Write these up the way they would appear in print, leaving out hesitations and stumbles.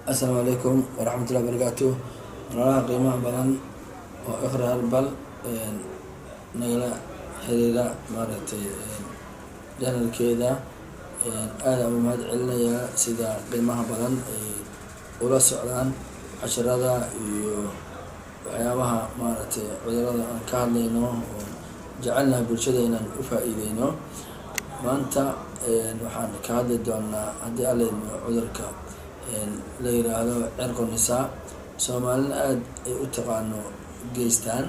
السلام عليكم ورحمة الله وبركاته. نراها قيمة بدن وإخرى هربل نقلا حريرة مارتي جنال كيدا آدم ومهد عليا سيدا قيمة بدن ولا سعران عشرة وحيابها مارتي عذرة كهلينو جعلنا برشدينا وفائدينو ما أنت waxaan ka hadli doonaa haddii alla cudurka la yiraahdo cirqu nisaa Soomaalina aad ay u taqaano geystaan.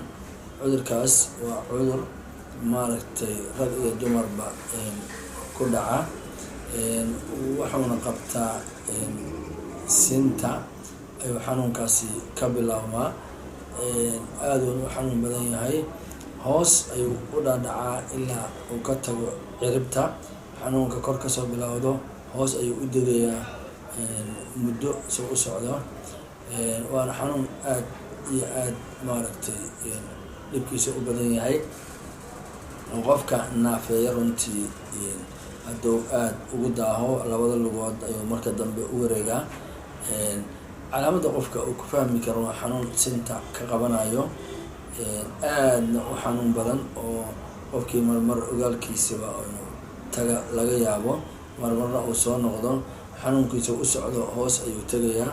Cudurkaas waa cudur maaragtay rag iyo dumarba ku dhaca waxaana qabtaa sinta ay xanuunkaasi ka bilaabmaa aad uu xanuun badan yahay hoos ayuu u dhaadhacaa ilaa uu ka tago ciribta xanuunka kor ka soo bilowdo hoos ayuu u degayaa muddo soo u socdo waana xanuun aad iyo aad maaragtay dhibkiisa u badan yahay qofka naafeeya runtii hadduu aad ugu daaho labada lugood ayuu marka dambe u wareegaa calaamada qofka uu ku fahmi karo waa xanuun sinta ka qabanayo aadna u xanuun badan oo qofkii marmar ogaalkiisaba taga laga yaabo marmarna uu soo noqdo xanuunkiisa u socdo hoos ayuu tagayaa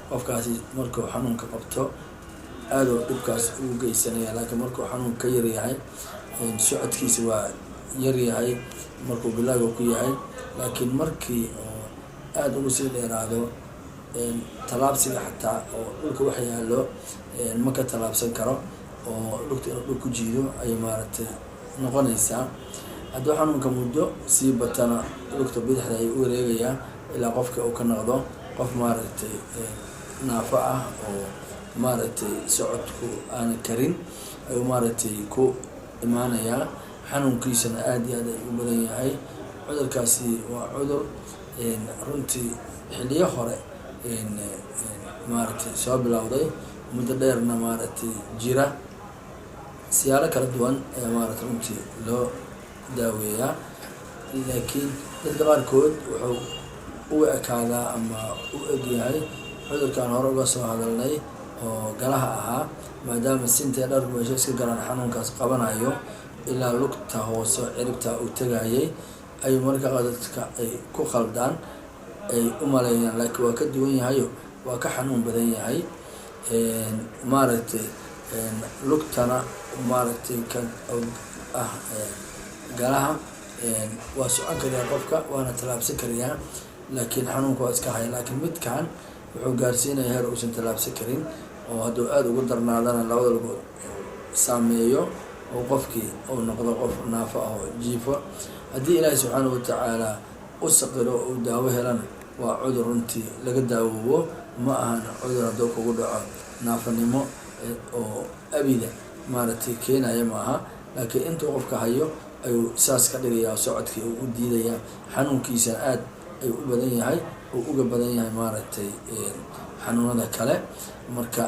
qofkaasi markuu xanuunka qabto aad uu dhibkaas ugu geysanaya laakiin markuu xanuun ka yar yahay socodkiisa waa yar yahay markuu bilaaga ku yahay laakiin markii aad ugu sii dheeraado talaabsiga xataa oo dhulka wax yaalo ma ka talaabsan karo oo dhulka inuu dhul ku jiido ay maaragtay noqonaysaa hadduu xanuunka muddo sii batana lugta bidixda ayuu u wareegayaa ilaa qofka uu ka noqdo qof maaragtay naafo ah oo maaragtay socodku aan karin ayuu maaragtay ku imaanayaa xanuunkiisana aad iyo aad ay u badan yahay cudurkaasi waa cudur runtii xilliyo hore maaragtay soo bilowday muddo dheerna maaragtay jira siyaalo kala duwan ayaa maaragtay runtii loo daaweeyaa laakiin dadka qaarkood wuxuu u ekaadaa ama u egyahay cudurkan hore uga soo hadalnay oo galaha ahaa maadaama sinta dhar meesha iska galaan xanuunkaas qabanayo ilaa lugta hoose ciribta uu tagayay ay marka dadka ay ku khaldaan ay u maleeyaan laakiin waa ka duwan yahayo waa ka xanuun badan yahay maaragtay lugtana maaragtay kan galaha waa socon kariyaa qofka waana talaabsan kariyaa laakiin xanuunka waa iska haya laakiin midkan wuxuu gaarsiinayaa heer uusan talaabsan karin oo hadduu aad ugu darnaadana labada lugood saameeyo oo qofkii uu noqdo qof naafo ah oo jiifo haddii ilaahay subxaanahu watacaala u saqiro uu daawo helana waa cudur runtii laga daawoobo ma ahan cudur hadduu kugu dhaco naafanimo oo abida maaragtay keenaya maaha laakiin intuu qofka hayo ayuu saas ka dhigayaa socodkii uu u diidayaa xanuunkiisana aad ayuu u badan yahay uu uga badan yahay maaragtay xanuunada kale marka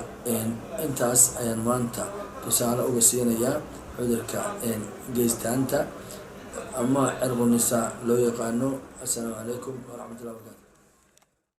intaas ayaan maanta tusaale uga siinayaa cudurka geystaanta ama cirqu nisaa loo yaqaano. Assalaamu calaykum waraxmatullahi wabarakatu.